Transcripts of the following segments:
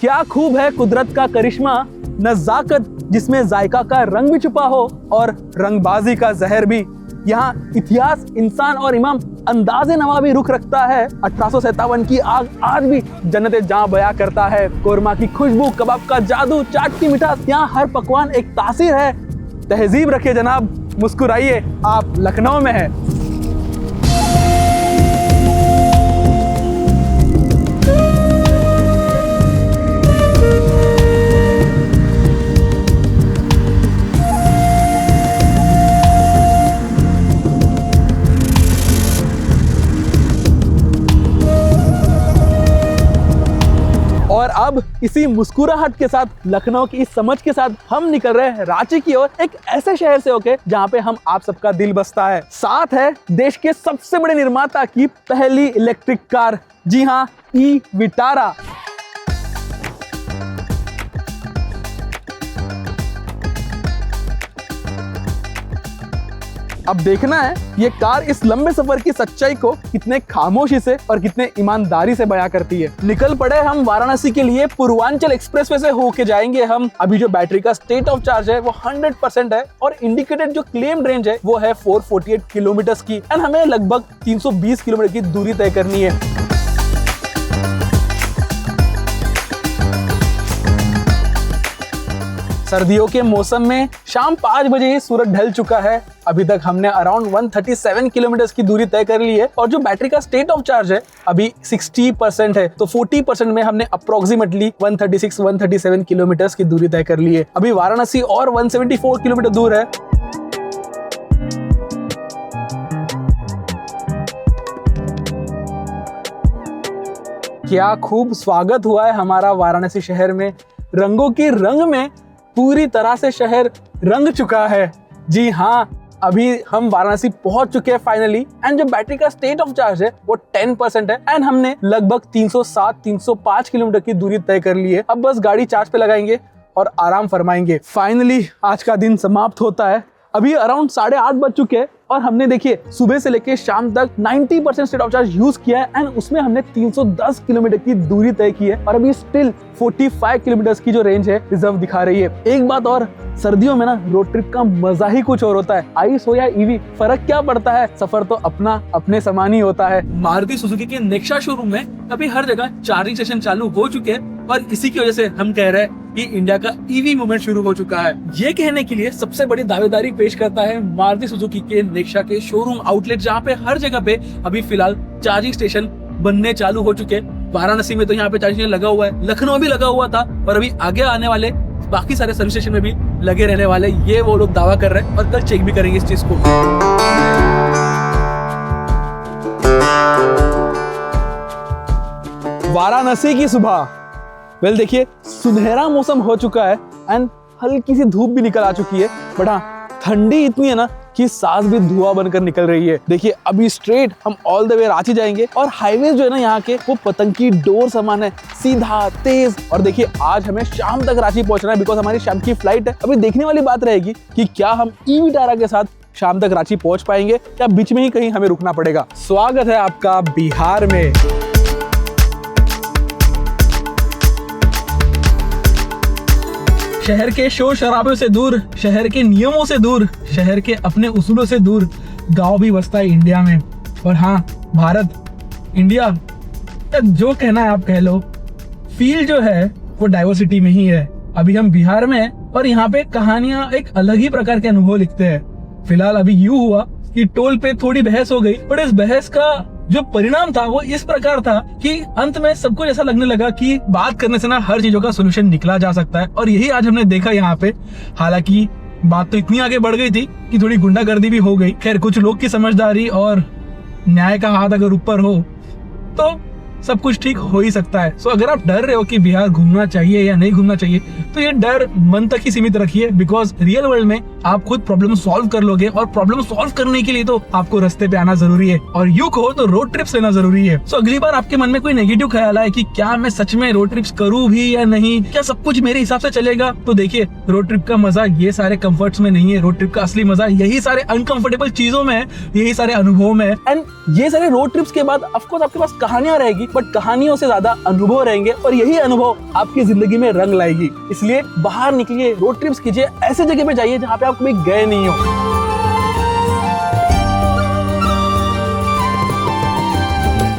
क्या खूब है कुदरत का करिश्मा, नज़ाकत जिसमें जायका का रंग भी छुपा हो और रंगबाजी का जहर भी। यहाँ इतिहास, इंसान और इमाम अंदाज़े नवा भी रुख रखता है। 1857 की आग आज भी जन्नत जहाँ बयां करता है। कोरमा की खुशबू, कबाब का जादू, चाट की मिठास, यहाँ हर पकवान एक तासीर है। तहजीब रखिए जनाब, मुस्कुराइए, आप लखनऊ में हैं। और अब इसी मुस्कुराहट के साथ, लखनऊ की इस समझ के साथ हम निकल रहे हैं रांची की ओर, एक ऐसे शहर से होके जहां पे हम आप सबका दिल बसता है। साथ है देश के सबसे बड़े निर्माता की पहली इलेक्ट्रिक कार, जी हाँ, ई विटारा। अब देखना है ये कार इस लंबे सफर की सच्चाई को कितने खामोशी से और कितने ईमानदारी से बयां करती है। निकल पड़े हम वाराणसी के लिए। पूर्वांचल एक्सप्रेसवे से होके जाएंगे हम। अभी जो बैटरी का स्टेट ऑफ चार्ज है वो 100% है और इंडिकेटेड जो क्लेम्ड रेंज है वो है 448 किलोमीटर की, एंड हमें लगभग 320 किलोमीटर की दूरी तय करनी है। सर्दियों के मौसम में शाम 5 बजे ही सूरज ढल चुका है। अभी तक हमने अराउंड 137 किलोमीटर की दूरी तय कर ली है और जो बैटरी का स्टेट ऑफ चार्ज है अभी 60% है, तो 40% में हमने अप्रोक्सीमेटली 136-137 किलोमीटर की दूरी तय कर ली है। अभी वाराणसी और 174 किलोमीटर दूर है। क्या खूब स्वागत हुआ है हमारा वाराणसी शहर में। रंगों की रंग में पूरी तरह से शहर रंग चुका है। जी हाँ, अभी हम वाराणसी पहुंच चुके हैं फाइनली, एंड जो बैटरी का स्टेट ऑफ चार्ज है वो 10% है, एंड हमने लगभग 307-305 किलोमीटर की दूरी तय कर ली है। अब बस गाड़ी चार्ज पे लगाएंगे और आराम फरमाएंगे। फाइनली आज का दिन समाप्त होता है। अभी अराउंड 8:30 बज चुके हैं और हमने देखिए सुबह से लेके शाम तक 90% स्टेट ऑफ चार्ज यूज किया है, एंड उसमें हमने 310 किलोमीटर की दूरी तय की है और अभी स्टिल 45 किलोमीटर की जो रेंज है रिजर्व दिखा रही है। एक बात और, सर्दियों में ना रोड ट्रिप का मजा ही कुछ और होता है। आइस हो या ईवी, फर्क क्या पड़ता है, सफर तो अपना अपने समान ही होता है। मारुति सुजुकी के नेक्सा शोरूम में अभी हर जगह चार्जिंग स्टेशन चालू हो चुके हैं और इसी की वजह से हम कह रहे हैं कि इंडिया का ईवी मूवमेंट शुरू हो चुका है। ये कहने के लिए सबसे बड़ी दावेदारी पेश करता है मारुति सुजुकी के नेक्सा के शोरूम आउटलेट, जहाँ पे हर जगह पे अभी फिलहाल चार्जिंग स्टेशन बनने चालू हो चुके हैं। वाराणसी में तो यहाँ पे चार्जिंग लगा हुआ है, लखनऊ भी लगा हुआ था और अभी आगे आने वाले बाकी सारे सर्विस स्टेशन में भी लगे रहने वाले, ये वो लोग दावा कर रहे हैं और कल चेक भी करेंगे इस चीज को। वाराणसी की सुबह, वेल देखिए सुनहरा मौसम हो चुका है एंड हल्की सी धूप भी निकल आ चुकी है, बट हाँ ठंडी इतनी है ना कि सांस भी धुआं बनकर निकल रही है। देखिए अभी स्ट्रेट हम ऑल द वे रांची जाएंगे और हाईवे जो है ना यहाँ के वो पतंग की डोर समान है, सीधा तेज। और देखिए आज हमें शाम तक रांची पहुंचना है बिकॉज हमारी शाम की फ्लाइट है। अभी देखने वाली बात रहेगी कि क्या हम ई विटारा के साथ शाम तक रांची पहुंच पाएंगे या बीच में ही कहीं हमें रुकना पड़ेगा। स्वागत है आपका बिहार में। शहर के शोर शराबे से दूर, शहर के नियमों से दूर, शहर के अपने उसूलों से दूर गांव भी बसता है इंडिया में। और हाँ, भारत, इंडिया, जो कहना है आप कह लो, फील जो है वो डाइवर्सिटी में ही है। अभी हम बिहार में हैं और यहाँ पे कहानियां एक अलग ही प्रकार के अनुभव लिखते हैं। फिलहाल अभी यूं हुआ कि टोल पे थोड़ी बहस हो गई, बट इस बहस का जो परिणाम था वो इस प्रकार था कि अंत में सबको ऐसा लगने लगा कि बात करने से ना हर चीजों का सोल्यूशन निकला जा सकता है। और यही आज हमने देखा यहाँ पे। हालांकि बात तो इतनी आगे बढ़ गई थी कि थोड़ी गुंडागर्दी भी हो गई। खैर, कुछ लोग की समझदारी और न्याय का हाथ अगर ऊपर हो तो सब कुछ ठीक हो ही सकता है। सो अगर आप डर रहे हो कि बिहार घूमना चाहिए या नहीं घूमना चाहिए, तो ये डर मन तक ही सीमित रखिए, बिकॉज रियल वर्ल्ड में आप खुद प्रॉब्लम सॉल्व कर लोगे और प्रॉब्लम सॉल्व करने के लिए तो आपको रास्ते पे आना जरूरी है और यू कहो तो रोड ट्रिप्स लेना जरूरी है। सो अगली बार आपके मन में कोई नेगेटिव ख्याल आए कि क्या मैं सच में रोड ट्रिप्स करूँ भी या नहीं, क्या सब कुछ मेरे हिसाब से चलेगा, तो देखिए रोड ट्रिप का मजा ये सारे कंफर्ट्स में नहीं है। रोड ट्रिप का असली मजा यही सारे अनकंफर्टेबल चीजों में है, यही सारे अनुभवों में है। एंड ये सारे रोड ट्रिप्स के बाद ऑफकोर्स आपके पास कहानियां रहेगी बट कहानियों से ज्यादा अनुभव रहेंगे और यही अनुभव आपकी जिंदगी में रंग लाएगी। इसलिए बाहर निकलिए, रोड ट्रिप्स कीजिए, ऐसे जगह पे जाइए जहाँ पे आप कभी गए नहीं हो।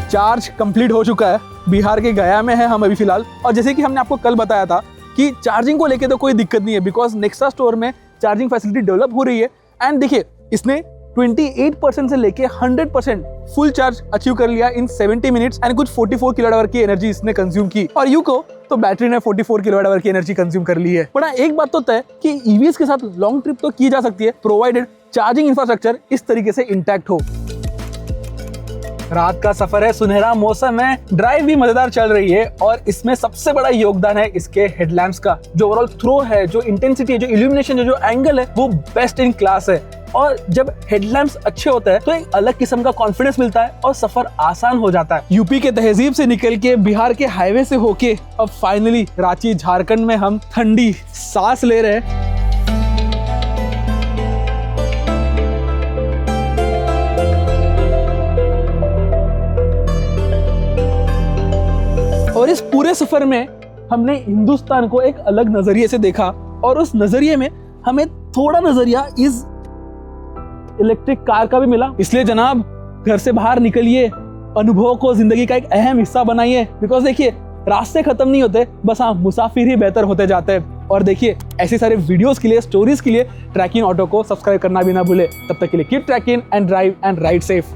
चार्ज कंप्लीट हो चुका है, बिहार के गया में है हम अभी फिलहाल। और जैसे कि हमने आपको कल बताया था कि चार्जिंग को लेके तो कोई दिक्कत नहीं है, बिकॉज नेक्सा स्टोर में चार्जिंग फैसिलिटी डेवलप हो रही है। एंड देखिए, इसने 28% से लेके 100% फुल चार्ज अचीव कर लिया इन 70 मिनट्स एंड कुछ 44 किलोवाट आवर की एनर्जी इसने कंज्यूम की। और यूको तो बैटरी ने 44 किलोवाट आवर की एनर्जी कंज्यूम कर ली है। बट एक बात तो तय कि ईवीज के साथ लॉन्ग ट्रिप तो की जा सकती है, प्रोवाइडेड चार्जिंग इंफ्रास्ट्रक्चर इस तरीके से इंटैक्ट हो। रात का सफर है, सुनहरा मौसम है, ड्राइव भी मजेदार चल रही है और इसमें सबसे बड़ा योगदान है इसके हेडलैम्प्स का। जो ओवरऑल थ्रो है, जो इंटेंसिटी है, जो इल्यूमिनेशन है, जो एंगल है, वो बेस्ट इन क्लास है। और जब हेडलैम्प्स अच्छे होते हैं तो एक अलग किस्म का कॉन्फिडेंस मिलता है और सफर आसान हो जाता है। यूपी के तहजीब से निकल के बिहार के हाईवे से होके अब फाइनली रांची झारखंड में हम ठंडी सांस ले रहे हैं। और इस पूरे सफर में हमने हिंदुस्तान को एक अलग नजरिए से देखा और उस नजरिए में हमें थोड़ा नजरिया इस इलेक्ट्रिक कार का भी मिला। इसलिए जनाब, घर से बाहर निकलिए, अनुभव को जिंदगी का एक अहम हिस्सा बनाइए। बिकॉज देखिए, रास्ते खत्म नहीं होते, बस हाँ, मुसाफिर ही बेहतर होते जाते हैं। और देखिए, ऐसे सारे वीडियोस के लिए, स्टोरीज के लिए ट्रैकिंग ऑटो को सब्सक्राइब करना भी ना भूले। तब तक के लिए keep trekking and drive and ride safe.